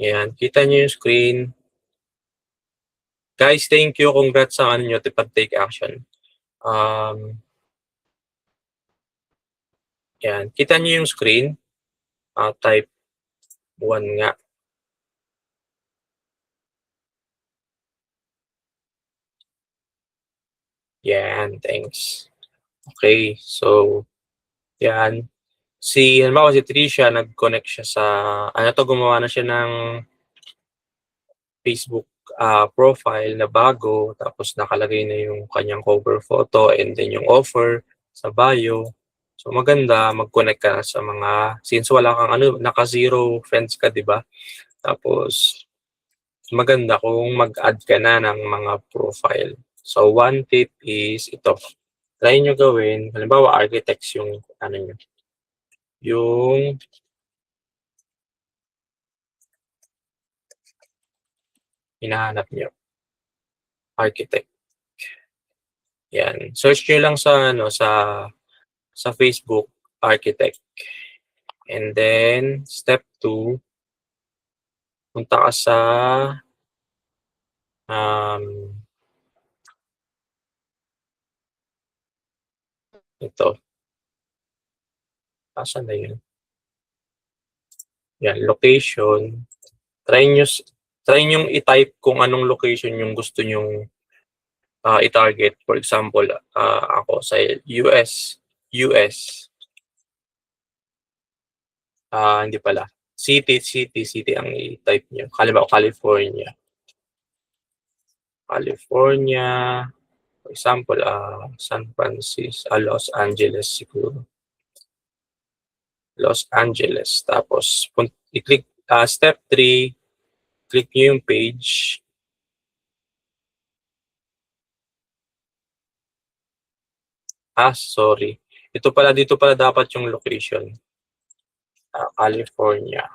Yan, kita niyo yung screen. Guys, thank you. Congrats sa ano nyo, pag-take action. Yan, kita niyo yung screen. Type 1 nga. Yan, thanks. Okay, so, yan. Halimbawa si Trisha, nag-connect siya sa, gumawa na siya ng Facebook profile na bago, tapos nakalagay na yung kanyang cover photo and then yung offer sa bio. So maganda, mag-connect ka sa mga, since wala kang naka-zero friends ka, di ba? Tapos, maganda kung mag-add ka na ng mga profile. So, one tip is ito. Try nyo gawin, halimbawa, architects yung, nyo, yung hinahanap nyo. Architect. Yan. Search nyo lang sa Facebook, architect. And then, step 2, punta ka sa ito. Asan na yun? Yan, location. Try nyo i-type kung anong location yung gusto nyong i-target. For example, ako sa US. Hindi pala. City ang i-type nyo. Halimbawa, California. For example, San Francisco, Los Angeles siguro. Los Angeles. Tapos, i-click, step 3, click nyo yung page. Sorry. Dito pala dapat yung location. California.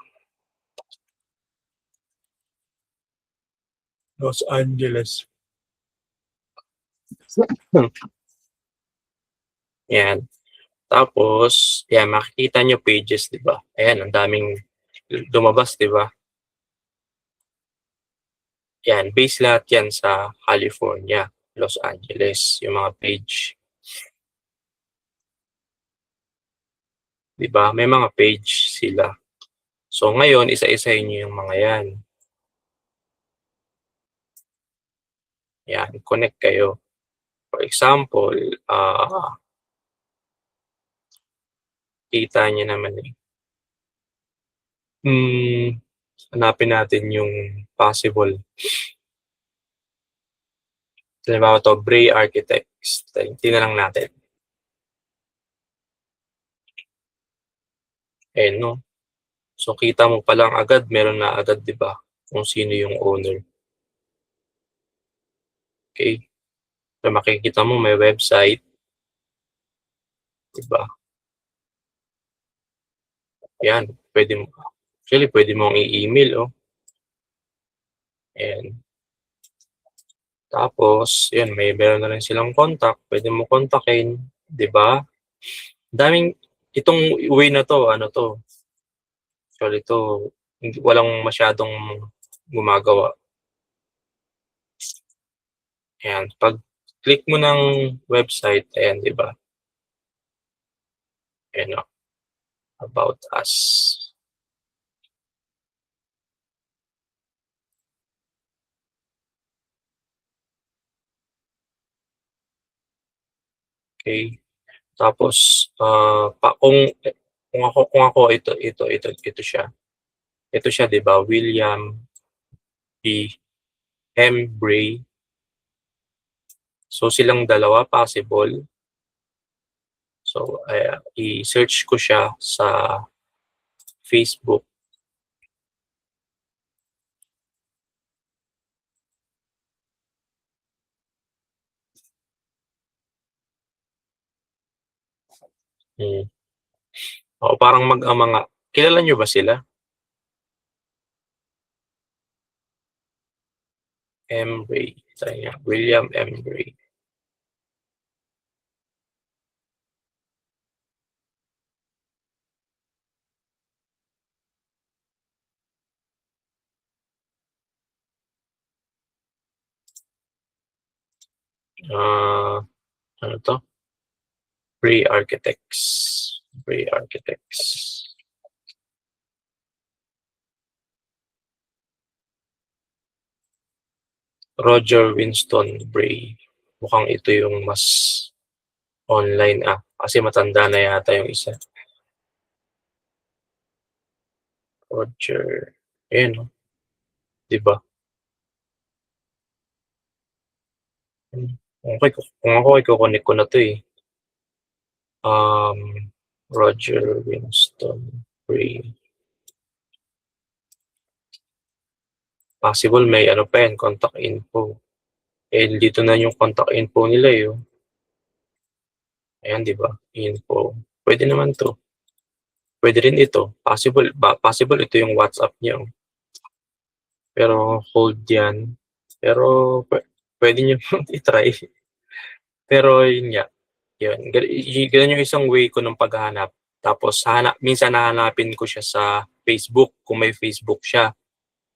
Los Angeles. Yan. Tapos, yan, makikita nyo pages, di ba? Ayan, ang daming lumabas, di ba? Yan, base lahat yan sa California, Los Angeles, yung mga page. Di ba? May mga page sila. So, ngayon, isa-isahin nyo yung mga yan. Yan, connect kayo. For example, kita nyo naman eh. Hanapin natin yung possible. Halimbawa to, Bray Architects. Tingnan lang natin. No? So, kita mo pa lang agad, meron na agad, di ba? Kung sino yung owner. Okay? So, makikita mo may website. Di ba? Yan. Pwede mong i-email, oh. And, tapos, yan, meron na rin silang contact. Pwede mo kontakin, di ba? Itong way na to, actually to, walang masyadong gumagawa. Ayan, pag click mo ng website, ayan, di ba? Ayan, about us. Okay. Tapos, kung ako, ito siya. Ito siya, di ba? William B. M. Bray. So, silang dalawa, possible. So, i-search ko siya sa Facebook. Parang mag-ama nga. Kilala nyo ba sila? M. Bray. William M. Bray. Ano 'to? Bray Architects. Bray Architects. Roger Winston Bray. Mukhang ito yung mas online, kasi matanda na yata yung isa. Roger. Ayan, 'no, 'di ba? Okey, kung ako iko-connect ko na 'to, eh. Roger Winston Bray. Possible may ano pa yan, contact info. Eh, dito na yung contact info nila, eh, oh. Ayan, 'di ba? Info. Puwede naman 'to. Puwede rin ito. Possible ito yung WhatsApp niya, oh. Pero hold yan. Pero puwede niyo i-try. Pero yun nga, yun. Gano'n yung isang way ko ng paghahanap. Tapos minsan hahanapin ko siya sa Facebook kung may Facebook siya.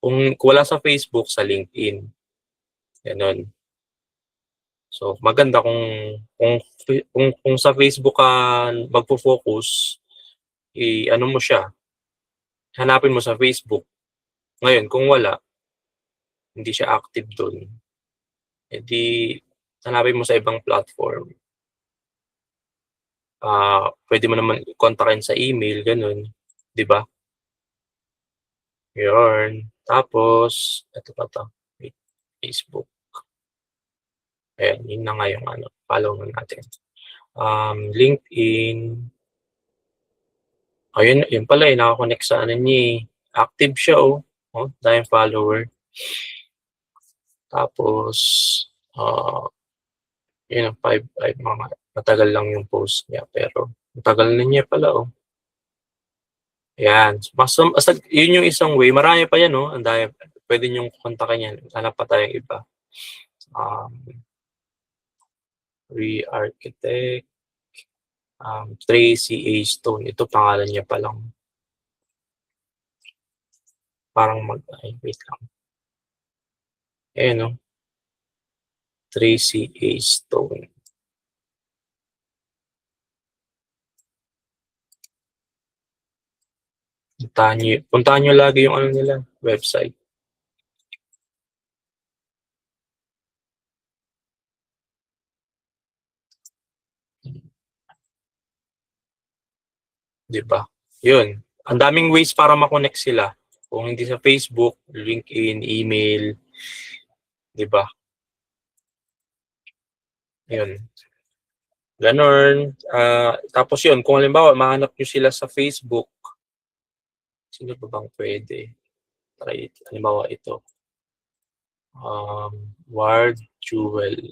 Kung wala sa Facebook, sa LinkedIn, gano'n. So maganda kung sa Facebook ka magfo-focus, i-ano mo siya, hanapin mo sa Facebook. Ngayon kung wala, hindi siya active dun, eh di hanapin mo sa ibang platform. Puwede mo naman kontakin sa email, gano'n, 'di ba? Yun. Tapos eto pa 'to, wait, Facebook. Ayan, yun na nga yung ano, follow na natin. LinkedIn. Ayun, yun pala, eh, naka-connect sa ano niya, eh, active siya, oh. Oh, daming follower. Tapos, ah, yun, 5 mga matagal lang yung post niya pero ang tagal na niya pala, oh. Ayan, basta yun yung isang way, marami pa yan, oh, ang dami, puwede niyong kontakin yan, hanap pa tayong iba. Um, Re-architect, Tracy A. Stone, ito pangalan niya palang. Parang ay wait lang. Ayan, oh, Tracy A. Stone. Puntahan niyo lagi yung ano nila, website. 'Di ba? 'Yun, ang daming ways para ma-connect sila. Kung hindi sa Facebook, LinkedIn, email, 'di ba? 'Yun, gano'n. Tapos 'yun, kung halimbawa mahanap niyo sila sa Facebook, sino pa bang puwede? Halimbawa ito, Ward Jewel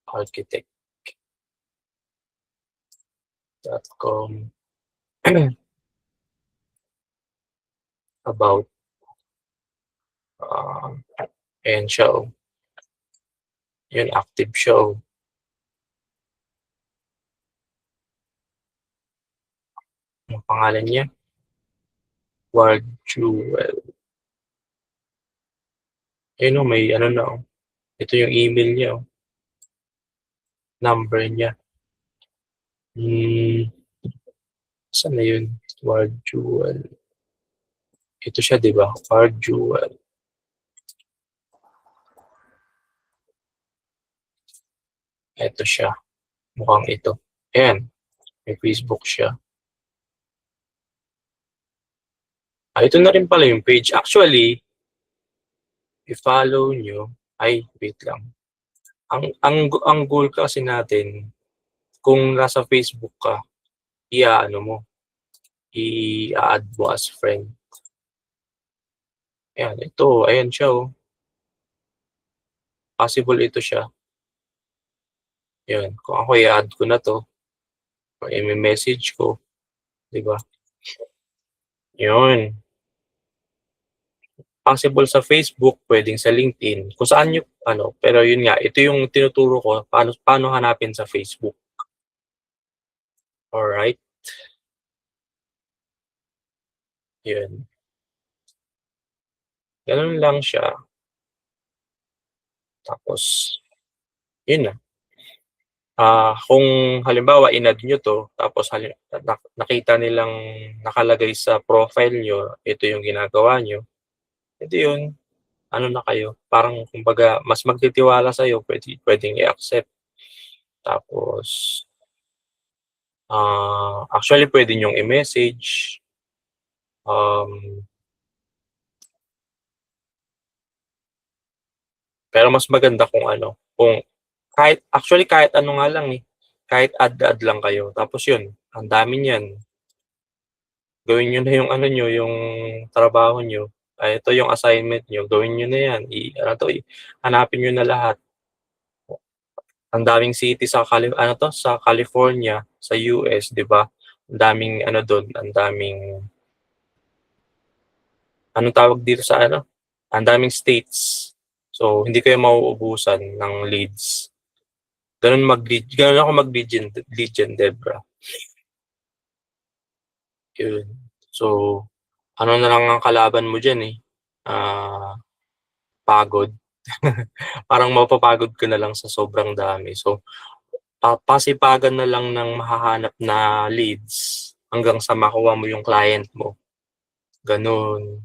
Architect.com about, um, ayan siya, oh. 'Yun, active siya, oh. Anong pangalan niya? Ward Jewel. Ayun, oh, may ano na, oh. Ito yung email niya, oh, number niya. Saan na yun? Ward Jewel. Ito siya, 'di ba? Ward Jewel. Ito siya. Mukhang ito. Ayan, may Facebook siya. Ito na rin pala yung page. Actually, i-follow nyo. Ay, wait lang. Ang goal kasi natin, kung nasa Facebook ka, i-aano mo, i-add mo as friend. Ayan, ito. Ayan siya, oh. Possible ito siya. Ayan, kung ako i-add ko na 'to, or i-me-message ko, 'di ba? Yun. Possible sa Facebook, puwedeng sa LinkedIn, kung saan niyo ano, pero yun nga, ito yung tinuturo ko paano hanapin sa Facebook. Alright, yun. Gano'n lang siya. Tapos yun na. Kung halimbawa in-add niyo 'to tapos nakita nilang nakalagay sa profile niyo, ito yung ginagawa niyo, eh di yun, ano na kayo, parang kumbaga mas magtitiwala sa'yo, puwedeng i-accept. Tapos, actually puwede niyong i-message, um, pero mas maganda kung ano, kung kahit ano nga lang, eh, kahit add lang kayo tapos yun, ang dami niyan. Gawin niyo na yung ano niyo, yung trabaho niyo. Ito yung assignment niyo, gawin niyo na yan, hanapin niyo na lahat. Ang daming city sa California, sa US, 'di ba? Ang daming ano dun, ang daming anong tawag dito sa ano, ang daming states. So, hindi kayo mauubusan ng leads. Gano'n ako mag-lead gen, Debra, yun. So, ano na lang ang kalaban mo diyan, eh, pagod. Parang mapapagod ka na lang sa sobrang dami. So, pasipagan na lang ng mahahanap na leads hanggang sa makuha mo yung client mo, gano'n.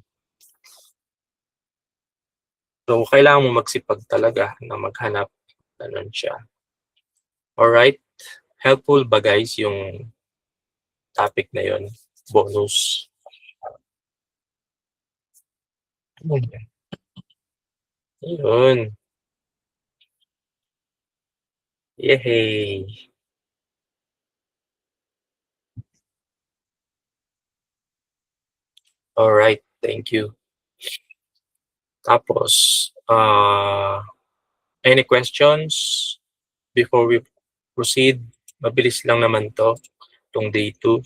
So, kailangan mong magsipag talaga na maghanap, gano'n siya. Alright, helpful ba guys yung topic na yun? Bonus. Ayun, yehey! Alright, thank you. Tapos, any questions before we proceed? Mabilis lang naman 'to, 'tong day 2.